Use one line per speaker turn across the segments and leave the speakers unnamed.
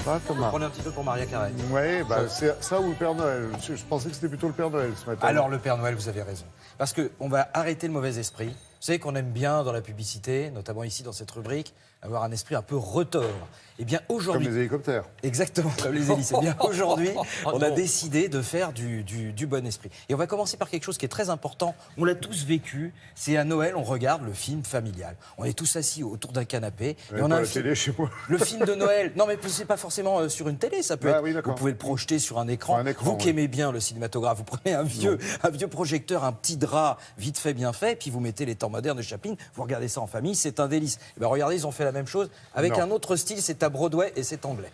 pas, Thomas?
Prenez un petit peu pour Maria Carré.
Oui, bah, c'est ça ou le Père Noël. Je pensais que c'était plutôt le Père Noël ce matin.
Alors, le Père Noël, vous avez raison. Parce qu'on va arrêter le mauvais esprit. Vous savez qu'on aime bien dans la publicité, notamment ici dans cette rubrique, avoir un esprit un peu retors. Eh bien, aujourd'hui...
Comme les hélicoptères.
Exactement, comme les hélices. Eh bien, aujourd'hui, on a décidé de faire du bon esprit. Et on va commencer par quelque chose qui est très important. On l'a tous vécu. C'est à Noël, on regarde le film familial. On est tous assis autour d'un canapé.
Et on a la télé chez moi.
Le film de Noël. Non, mais c'est pas forcément sur une télé. Ça peut être.
Oui,
vous pouvez le projeter sur un écran.
Sur un écran,
vous qui
oui.
aimez bien le cinématographe, vous prenez un vieux projecteur, un petit drap vite fait, bien fait, puis vous mettez les temps modernes de Chaplin. Vous regardez ça en famille. C'est un délice. Et ben regardez, ils ont fait la même chose avec
Non.
un autre style. C'est à Broadway et c'est anglais.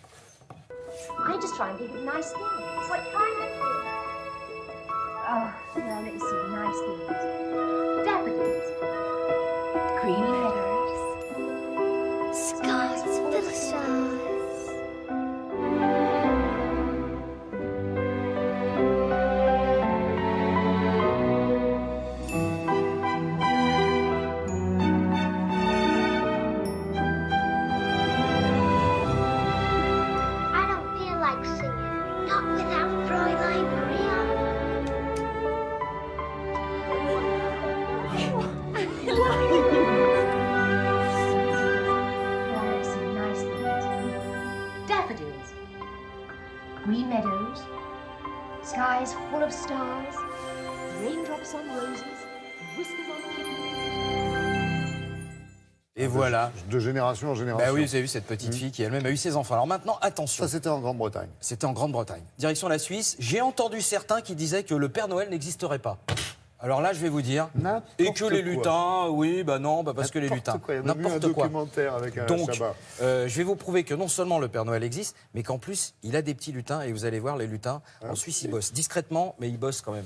I just try and think of nice things. What kind of things? Oh, well, let's see, nice things. Daffodils. Green meadows. Skies full of stars. I don't feel like singing. Not without Fräulein Maria. Well, let's see, nice things. Daffodils. Green meadows. Skies full of stars. Raindrops on roses. Whiskers on kittens.
Et voilà.
De génération en génération.
Bah oui, vous avez vu cette petite fille qui elle-même a eu ses enfants. Alors maintenant, attention.
Ça, c'était en Grande-Bretagne.
C'était en Grande-Bretagne. Direction la Suisse. J'ai entendu certains qui disaient que le Père Noël n'existerait pas. Alors là, je vais vous dire.
N'importe
Et que les
quoi.
lutins, oui, bah non, bah parce que les
N'importe
lutins.
quoi. Il y a même eu un documentaire avec un
Donc,
Chabat.
je vais vous prouver que non seulement le Père Noël existe, mais qu'en plus, il a des petits lutins. Et vous allez voir, les lutins, en Suisse, ils bossent discrètement, mais ils bossent quand même.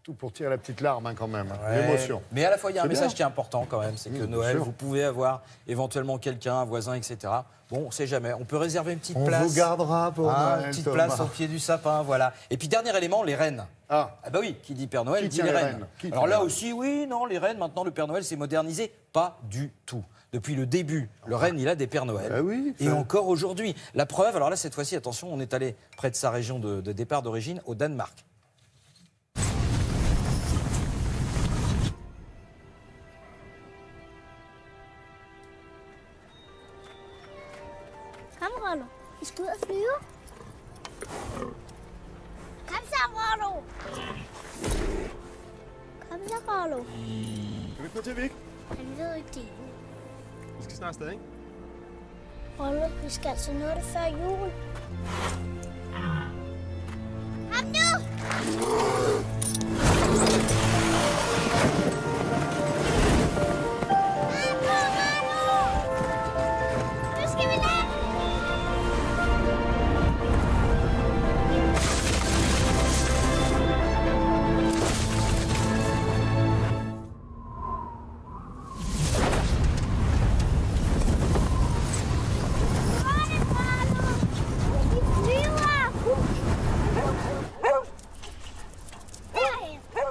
Tout pour tirer la petite larme, hein, quand même.
Ouais,
L'émotion.
Mais à la fois, il y a un
C'est
message
bien.
qui est important quand même, c'est que
Bien
Noël,
sûr.
vous pouvez avoir éventuellement quelqu'un, un voisin, etc. Bon, on ne sait jamais. On peut réserver une petite
On
place.
vous gardera pour
Hein,
Noël,
une petite
Thomas.
place au pied du sapin, voilà. Et puis dernier élément, les rennes.
Ah,
Ah bah oui, qui dit Père Noël
Qui
dit
tient
les
les
rennes.
rennes Qui
Alors
tient
là
les
aussi, oui, non, les rennes, maintenant le Père Noël s'est modernisé. Pas du tout. Depuis le début, le renne, il a des Pères Noël.
Ah oui,
Et
ça-
encore aujourd'hui. La preuve, alors là, cette fois-ci, attention, on est allé près de sa région de départ d'origine, au Danemark.
Kom, Rollo. Vi skal ud og flyve. Kom så, Rollo. Kom så, Rollo.
Kan vi ikke gå til Vik?
Han ved ikke det.
Vi skal snart afsted, ikke?
Rollo, vi skal altså nå det før jul. Kom nu! Nu skal vi lande! Vi flyver!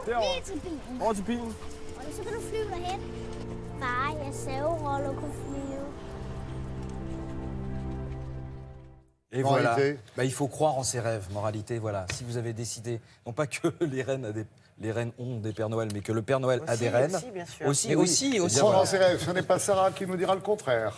Derhen. Lige til bilen.
Over til bilen.
Og så kan du flyve derhen. Far, jeg sagde, Rollo kunne flyve.
Et voilà,
Moralité.
il faut croire en ses rêves, moralité, voilà. Si vous avez décidé, non pas que les reines ont des Pères Noël, mais que le Père Noël a
Aussi,
des reines.
aussi, bien sûr.
Aussi,
Mais
oui.
aussi,
Eh bien,
aussi.
Croire
voilà.
en ses rêves, ce n'est pas Sarah qui nous dira le contraire.